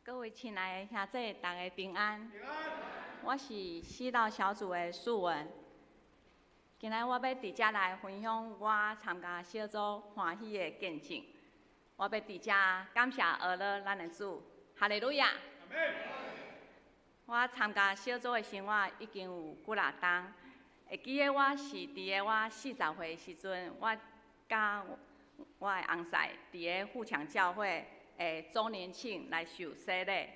各位亲爱的兄弟，大家平安。平安。我是四道小组的素文。今仔我要伫遮来分享我参加小组欢喜的见证。我要伫遮感谢阿拉咱的主，哈利路亚。我参加小组的生活已经有几啊冬。会记得我是伫个我40岁的时阵，我甲我的翁婿伫个富强教会的周年庆来受洗礼，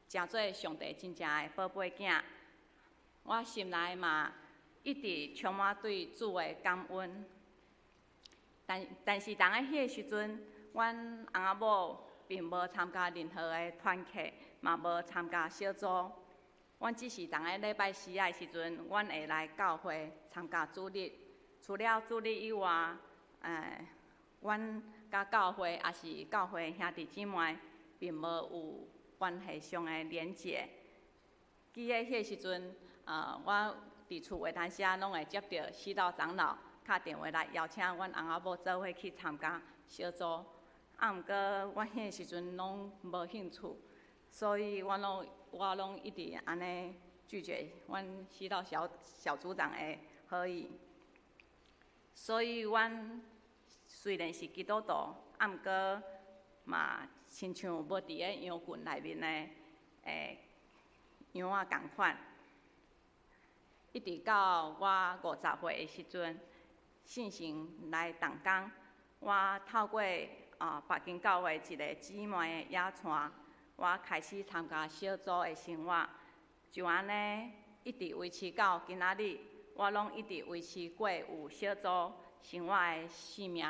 诚做上帝真正的宝贝囝。我心内嘛一直充满对主的感恩。但是当个迄个时阵，阮翁仔某并无参加任何的团契，嘛无参加小组。阮只是当个礼拜四的时阵，阮会来教会参加主日。除了主日以外，阮甲教会也是教会兄弟姊妹，并无有关系上的连结。记得迄个时阵，我伫厝话摊时拢会接到四道长老敲电话来邀请阮翁仔某做伙去参加小组。毋过阮迄个时阵拢无兴趣，所以我拢一直安尼拒绝阮四道小组长的好意。所以阮虽然是基督徒，毋过嘛亲像要伫个羊群内面的羊仔共款。一直到我50岁的时阵，信心来动工，我透过北京教会一个姊妹的野传，我开始参加小组的生活，就安尼一直维持到今仔日，我拢一直维持过有小组生活的生命。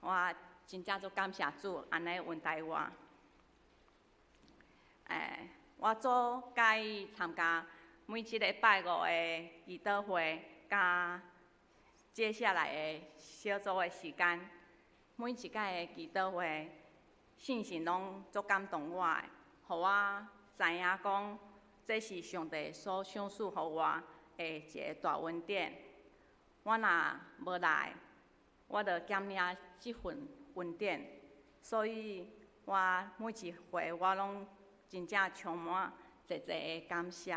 我真正足感谢主安尼恩待我。我组介意参加每一个拜五的祈祷会，甲接下来的小组的时间。每一届的祈祷会，信心拢足感动我的，互我知影讲，这是上帝所赏赐予我的一个大恩典。我若无来，我着减领即份恩典。所以我每一回我拢真正充满侪的感谢。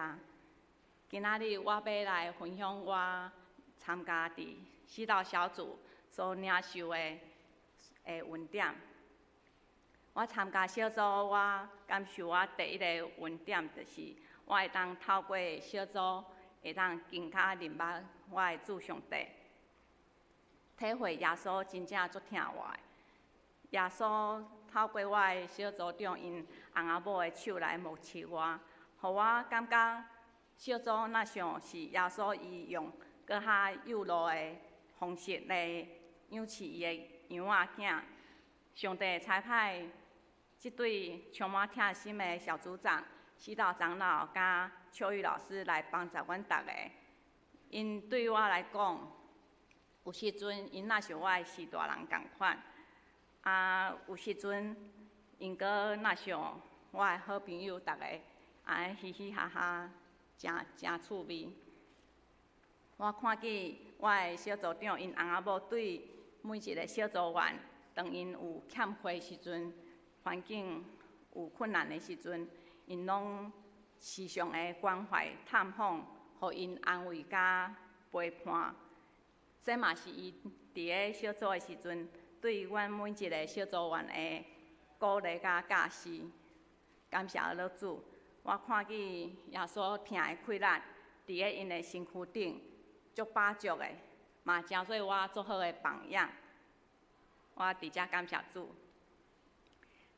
今仔日我要来分享我参加伫四道小组所领受的恩典。我参加小组，我感受我第一个恩典就是我会当透过小组，会当更加认捌我的主上帝，体会耶稣真正足疼我的。耶稣透过我的小组长因翁仔某的手来牧饲我，互我感觉小组若像是耶稣伊用搁较幼弱的方式来养饲伊的羊仔囝。上帝差派即对充满疼心的小组长、四道长老甲秋雨老师来帮助阮大家。因对我来讲，有时阵因若像我的四大人共款。有时阵，因阁若像我的好朋友，逐个安尼嘻嘻哈哈，真趣味。我看见我的小组长因翁仔某对每一个小组员，当因有欠缺时阵，环境有困难的时阵，因拢时常的关怀探访，互因安慰甲陪伴。这嘛是伊伫个小组的时阵，对阮每一个小组员的鼓励甲教示。感谢阿拉主，我看见耶稣疼的快乐伫个因的身躯顶，足饱足的，嘛诚做我足好的榜样。我伫遮感谢主。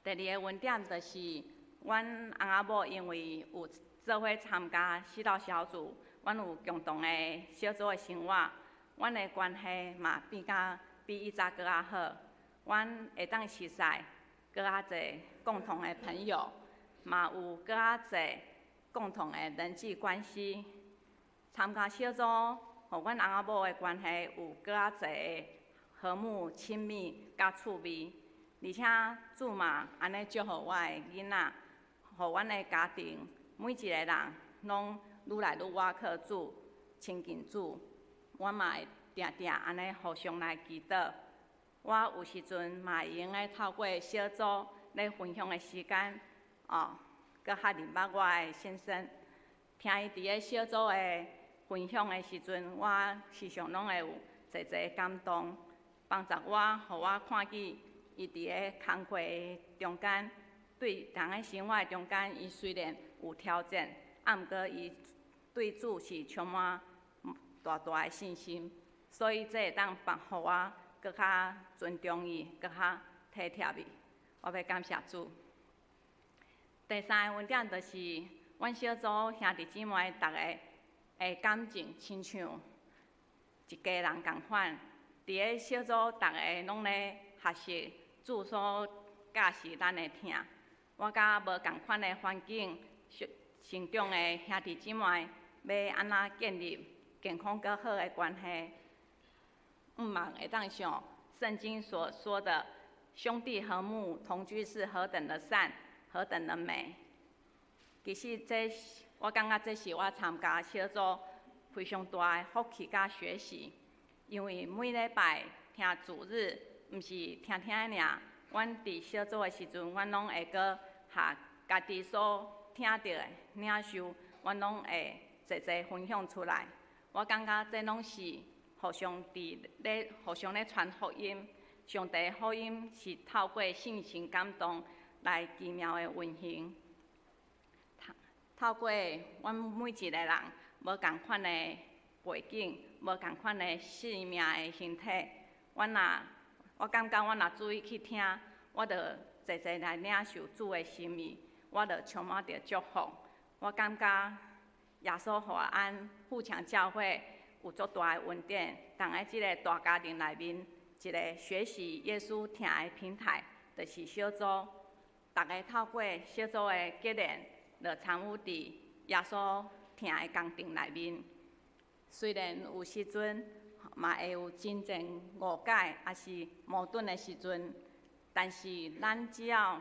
第二个恩典就是，阮翁仔某因为有做伙参加四道小组，阮有共同的小组的生活，阮的关系嘛变甲比以前搁较好。阮会当熟悉搁较侪共同的朋友，嘛有搁较侪共同的人际关系。参加小组，互阮翁仔某的关系有搁较侪和睦、亲密甲趣味。而且主嘛安尼祝福我的囡仔，互阮的家庭每一个人拢愈来愈倚靠主、亲近主。阮嘛会定定安尼互相来祈祷。我有时阵嘛会用个透过小组咧分享的时间，搁较明白我的先生。听伊伫个小组的分享的时阵，我时常拢会有侪侪感动，帮助我，互我看见伊伫个工课中间，对人的生活中间，伊虽然有挑战，毋过伊对主是充满大大的信心，所以这会当帮互我搁较尊重伊，搁较体贴伊。我要感谢主。第三个问点就是，阮小组兄弟姊妹逐个的感情亲像一家人共款。伫个小组，逐个拢咧学习主所教示咱的听。我甲无共款的环境成长的兄弟姊妹，要安怎建立健康较好的关系？毋茫会当想圣经所说的兄弟和睦同居是何等的善，何等的美。其实我感觉这是我参加小组非常大的福气甲学习，因为每礼拜听主日，毋是听听尔。阮伫小组的时阵，阮拢会搁学家己所听到的、领受，阮拢会侪侪分享出来。我感觉这拢是互相咧传福音。上帝的福音是透过信心感动来奇妙的运行。透过阮每一个人无共款的背景，无共款的生命的形体，我感觉我若注意去听，我就侪侪来领受主的心意，我就充满着祝福。我感觉耶稣互俺富强教会有足大的恩典，同个即个大家庭内面一个学习耶稣听的平台，就是小组。大家透过小组的结连，就参与伫耶稣听的工程内面。虽然有时阵嘛会有真正误解，也是矛盾的时阵，但是咱只要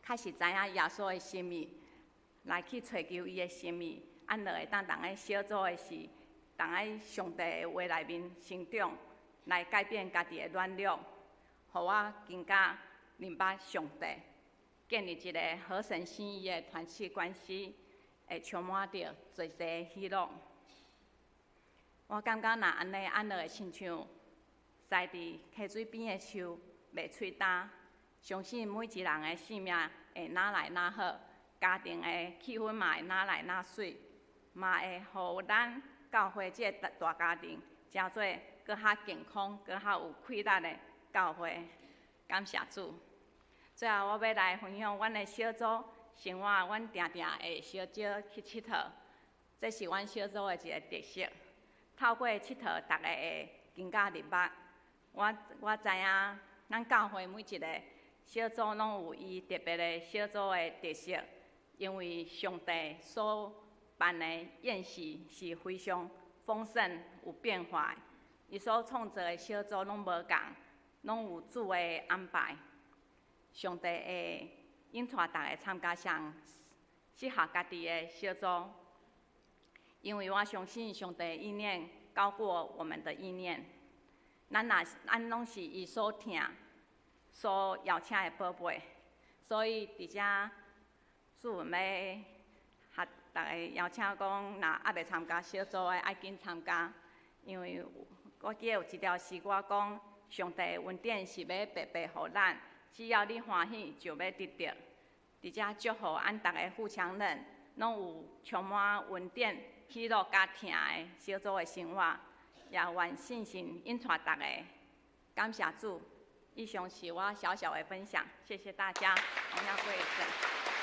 确实知影耶稣的心意，来去找求伊的心意，咱就会当个小组的事，个上帝的话内面成长，来改变家己的软弱，互我更加明白上帝。建立一个合神心意的团契关系，会充满着侪侪喜乐。我感觉若安尼，咱就会亲像栽伫溪水边的树，袂喙干。相信每一人的生命会哪来哪好，家庭的气氛嘛会哪来哪水，嘛会互咱教会这个大家庭，诚做搁较健康、搁较有气力的教会。感谢主。最后，我要来分享阮的小组生活。阮定定会小少去佚佗，这是阮小组的一个特色。透过佚佗，大家会更加入捌。我知影，咱教会每一个小组拢有伊特别的小组的特色，因为上帝所办的宴席是非常丰盛、有变化的。伊所创造的小组拢无共，拢有主的安排。上帝会引带大家参加上适合家己的小组，因为我相信上帝的意念高过我们的意念。咱拢是伊所听、所邀请的宝贝，所以伫遮主要合大家邀请讲，若还袂参加小组的，爱紧参加，因为我记得有一条诗歌讲，上帝的恩典是要白白互咱。只要你欢喜，就要得到。伫遮祝福咱逐个富强人，拢有充满恩典、喜乐甲疼的小组的生活，也愿信心引带大家。感谢主。以上是我小小的分享，谢谢大家，荣耀归神。